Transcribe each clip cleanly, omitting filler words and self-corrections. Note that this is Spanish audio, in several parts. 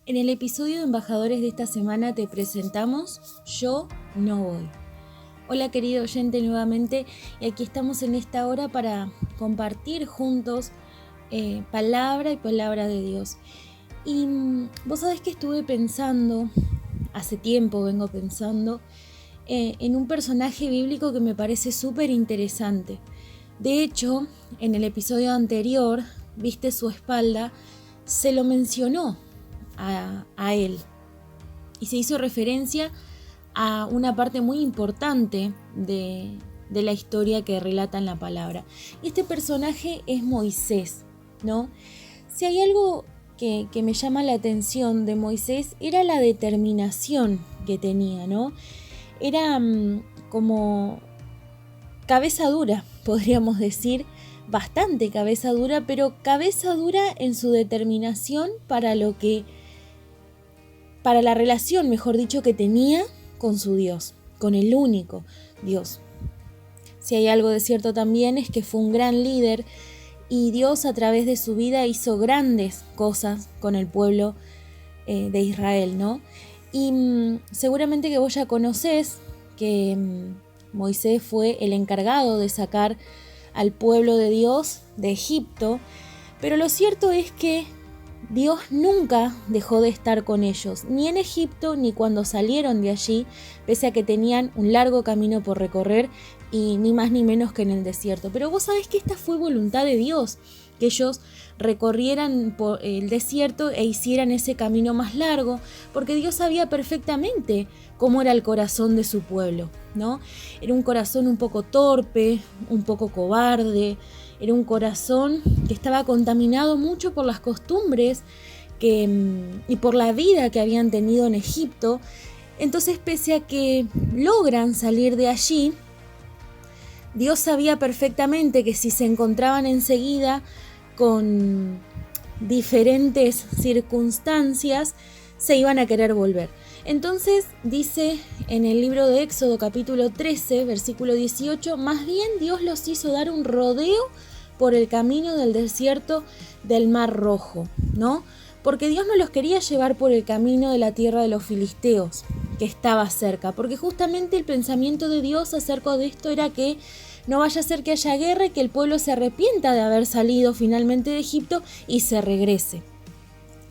En el episodio de Embajadores de esta semana te presentamos Yo no voy. Hola querido oyente nuevamente, y aquí estamos en esta hora para compartir juntos palabra y palabra de Dios. Y vos sabés que estuve pensando, hace tiempo vengo pensando, en un personaje bíblico que me parece súper interesante. De hecho, en el episodio anterior, Viste su espalda, se lo mencionó a él y se hizo referencia a una parte muy importante de la historia que relata en la palabra. Y este personaje es Moisés, ¿no? Si hay algo que me llama la atención de Moisés, era la determinación que tenía, ¿no? Era como cabeza dura, podríamos decir, bastante cabeza dura, pero cabeza dura en su determinación para la relación, mejor dicho, que tenía con su Dios, con el único Dios. Si hay algo de cierto también es que fue un gran líder y Dios a través de su vida hizo grandes cosas con el pueblo de Israel, ¿no? Y seguramente que vos ya conocés que Moisés fue el encargado de sacar al pueblo de Dios de Egipto, pero lo cierto es que Dios nunca dejó de estar con ellos, ni en Egipto ni cuando salieron de allí, pese a que tenían un largo camino por recorrer y ni más ni menos que en el desierto. Pero vos sabés que esta fue voluntad de Dios, que ellos recorrieran por el desierto e hicieran ese camino más largo, porque Dios sabía perfectamente cómo era el corazón de su pueblo, ¿no? Era un corazón un poco torpe, un poco cobarde, era un corazón que estaba contaminado mucho por las costumbres y por la vida que habían tenido en Egipto. Entonces, pese a que logran salir de allí, Dios sabía perfectamente que si se encontraban enseguida con diferentes circunstancias, se iban a querer volver. Entonces dice en el libro de Éxodo capítulo 13, versículo 18, más bien Dios los hizo dar un rodeo por el camino del desierto del Mar Rojo, ¿no? Porque Dios no los quería llevar por el camino de la tierra de los filisteos, que estaba cerca, porque justamente el pensamiento de Dios acerca de esto era que no vaya a ser que haya guerra y que el pueblo se arrepienta de haber salido finalmente de Egipto y se regrese.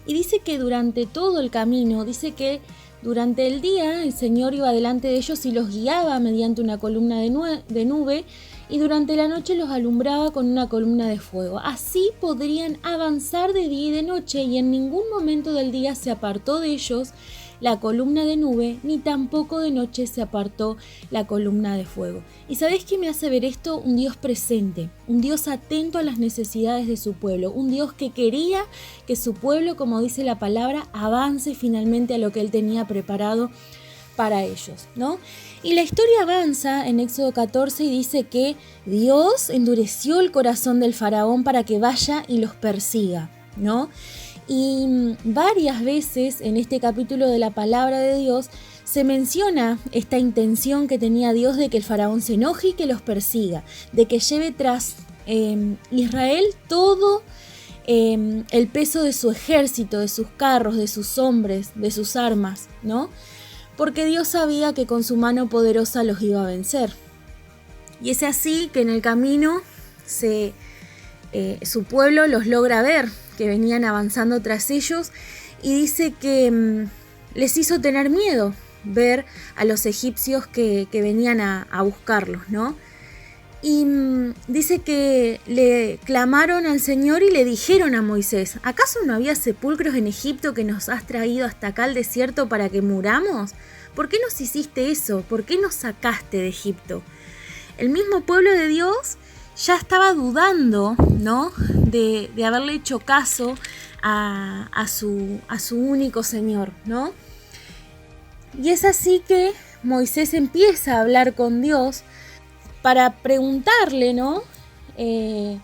Y dice que durante todo el camino, dice que durante el día el Señor iba delante de ellos y los guiaba mediante una columna de nube, y durante la noche los alumbraba con una columna de fuego. Así podrían avanzar de día y de noche, y en ningún momento del día se apartó de ellos la columna de nube, ni tampoco de noche se apartó la columna de fuego. ¿Y sabés qué me hace ver esto? Un Dios presente, un Dios atento a las necesidades de su pueblo, un Dios que quería que su pueblo, como dice la palabra, avance finalmente a lo que Él tenía preparado para ellos, ¿no? Y la historia avanza en Éxodo 14 y dice que Dios endureció el corazón del faraón para que vaya y los persiga, ¿no? Y varias veces en este capítulo de la palabra de Dios se menciona esta intención que tenía Dios de que el faraón se enoje y que los persiga, de que lleve tras Israel todo el peso de su ejército, de sus carros, de sus hombres, de sus armas, ¿no? Porque Dios sabía que con su mano poderosa los iba a vencer. Y es así que en el camino su pueblo los logra ver, que venían avanzando tras ellos, y dice que les hizo tener miedo ver a los egipcios que venían a buscarlos, ¿no? Y dice que le clamaron al Señor y le dijeron a Moisés, ¿acaso no había sepulcros en Egipto que nos has traído hasta acá al desierto para que muramos? ¿Por qué nos hiciste eso? ¿Por qué nos sacaste de Egipto? El mismo pueblo de Dios ya estaba dudando, ¿no? de haberle hecho caso a su único Señor, ¿no? Y es así que Moisés empieza a hablar con Dios para preguntarle, ¿no? ¿Qué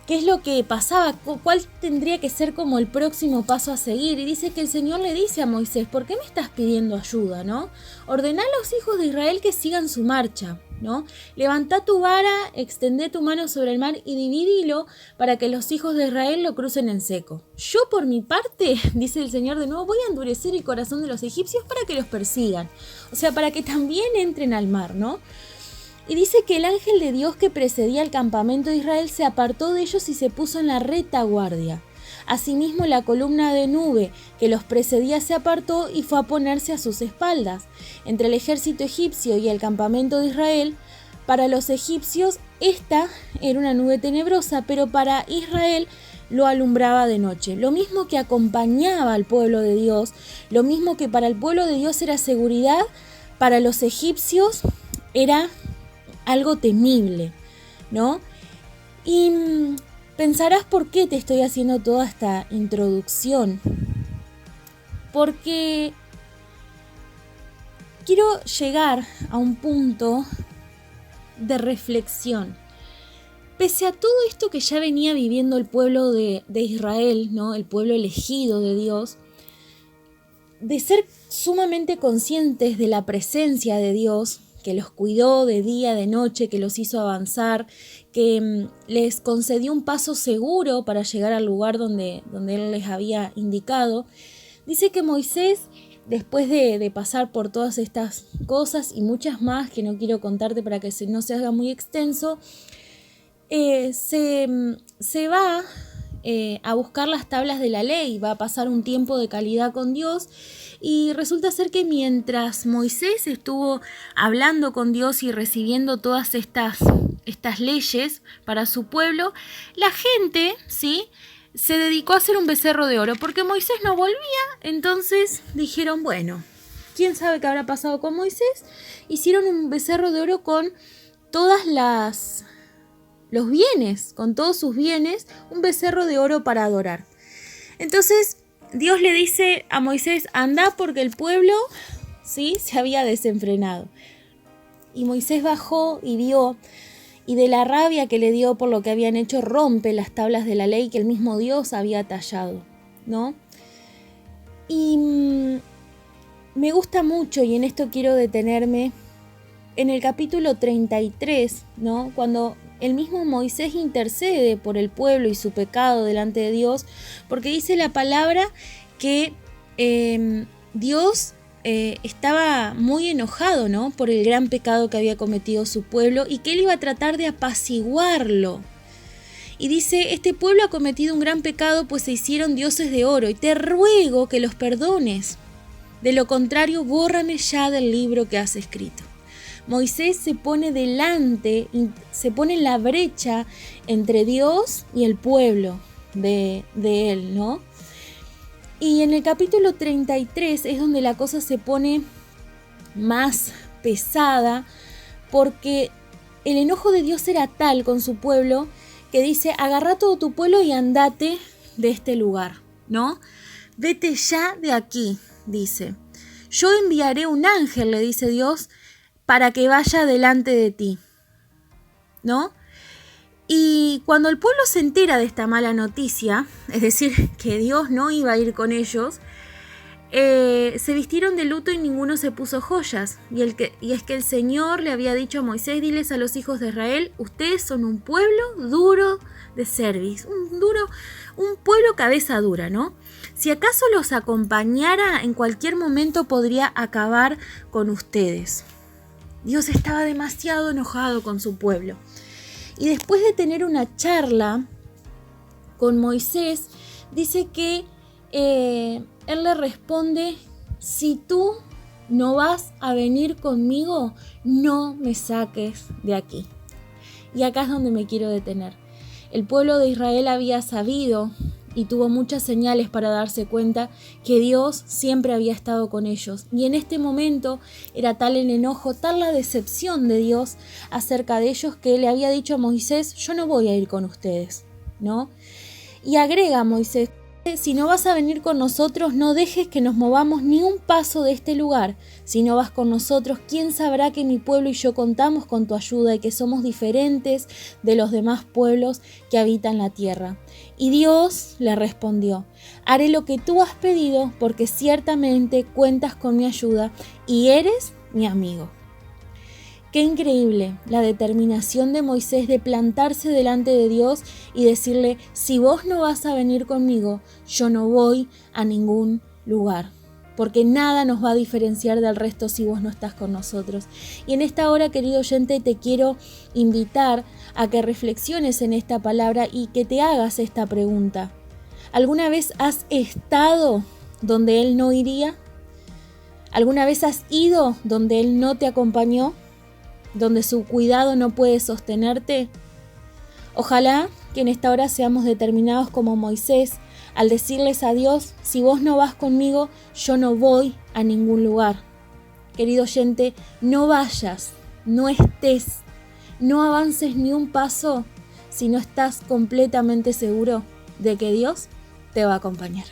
es lo que pasaba? ¿Cuál tendría que ser como el próximo paso a seguir? Y dice que el Señor le dice a Moisés, ¿por qué me estás pidiendo ayuda, no? Ordená a los hijos de Israel que sigan su marcha. ¿no? Levantá tu vara, extendé tu mano sobre el mar y dividilo para que los hijos de Israel lo crucen en seco. Yo por mi parte, dice el Señor de nuevo, voy a endurecer el corazón de los egipcios para que los persigan. O sea, para que también entren al mar, ¿no? Y dice que el ángel de Dios que precedía el campamento de Israel se apartó de ellos y se puso en la retaguardia. Asimismo, la columna de nube que los precedía se apartó y fue a ponerse a sus espaldas. Entre el ejército egipcio y el campamento de Israel, para los egipcios esta era una nube tenebrosa, pero para Israel lo alumbraba de noche. Lo mismo que acompañaba al pueblo de Dios, lo mismo que para el pueblo de Dios era seguridad, para los egipcios era algo temible, ¿no? Y pensarás por qué te estoy haciendo toda esta introducción. Porque quiero llegar a un punto de reflexión. Pese a todo esto que ya venía viviendo el pueblo de Israel, ¿no? El pueblo elegido de Dios, de ser sumamente conscientes de la presencia de Dios, que los cuidó de día, de noche, que los hizo avanzar, que les concedió un paso seguro para llegar al lugar donde Él les había indicado. Dice que Moisés, después de pasar por todas estas cosas y muchas más que no quiero contarte para que no se haga muy extenso, se va a buscar las tablas de la ley, va a pasar un tiempo de calidad con Dios. Y resulta ser que mientras Moisés estuvo hablando con Dios y recibiendo todas estas leyes para su pueblo, la gente, ¿sí?, se dedicó a hacer un becerro de oro porque Moisés no volvía. Entonces dijeron, bueno, ¿quién sabe qué habrá pasado con Moisés? Hicieron un becerro de oro con todas los bienes, con todos sus bienes, un becerro de oro para adorar. Entonces Dios le dice a Moisés, anda porque el pueblo, ¿sí?, se había desenfrenado. Y Moisés bajó y vio, y de la rabia que le dio por lo que habían hecho, rompe las tablas de la ley que el mismo Dios había tallado, ¿no? Y me gusta mucho, y en esto quiero detenerme, en el capítulo 33, ¿no?, cuando el mismo Moisés intercede por el pueblo y su pecado delante de Dios, porque dice la palabra que Dios estaba muy enojado, ¿no?, por el gran pecado que había cometido su pueblo y que Él iba a tratar de apaciguarlo. Y dice, este pueblo ha cometido un gran pecado, pues se hicieron dioses de oro, y te ruego que los perdones. De lo contrario, bórrame ya del libro que has escrito. Moisés se pone delante, se pone en la brecha entre Dios y el pueblo de él, ¿no? Y en el capítulo 33 es donde la cosa se pone más pesada, porque el enojo de Dios era tal con su pueblo que dice, agarra todo tu pueblo y andate de este lugar, ¿no? Vete ya de aquí, dice. Yo enviaré un ángel, le dice Dios, para que vaya delante de ti, ¿no? Y cuando el pueblo se entera de esta mala noticia, es decir, que Dios no iba a ir con ellos, se vistieron de luto y ninguno se puso joyas. Y es que el Señor le había dicho a Moisés, diles a los hijos de Israel, ustedes son un pueblo duro de cerviz, un pueblo cabeza dura, ¿no? Si acaso los acompañara, en cualquier momento podría acabar con ustedes. Dios estaba demasiado enojado con su pueblo. Y después de tener una charla con Moisés, dice que él le responde, si tú no vas a venir conmigo, no me saques de aquí. Y acá es donde me quiero detener. El pueblo de Israel había sabido y tuvo muchas señales para darse cuenta que Dios siempre había estado con ellos. Y en este momento era tal el enojo, tal la decepción de Dios acerca de ellos, que le había dicho a Moisés, yo no voy a ir con ustedes, ¿no? Y agrega a Moisés, si no vas a venir con nosotros, no dejes que nos movamos ni un paso de este lugar. Si no vas con nosotros, ¿quién sabrá que mi pueblo y yo contamos con tu ayuda y que somos diferentes de los demás pueblos que habitan la tierra? Y Dios le respondió, haré lo que tú has pedido porque ciertamente cuentas con mi ayuda y eres mi amigo. Qué increíble la determinación de Moisés de plantarse delante de Dios y decirle, si vos no vas a venir conmigo, yo no voy a ningún lugar. Porque nada nos va a diferenciar del resto si vos no estás con nosotros. Y en esta hora, querido oyente, te quiero invitar a que reflexiones en esta palabra y que te hagas esta pregunta. ¿Alguna vez has estado donde Él no iría? ¿Alguna vez has ido donde Él no te acompañó? ¿Donde su cuidado no puede sostenerte? Ojalá que en esta hora seamos determinados como Moisés al decirles a Dios, si vos no vas conmigo, yo no voy a ningún lugar. Querido oyente, no vayas, no estés, no avances ni un paso si no estás completamente seguro de que Dios te va a acompañar.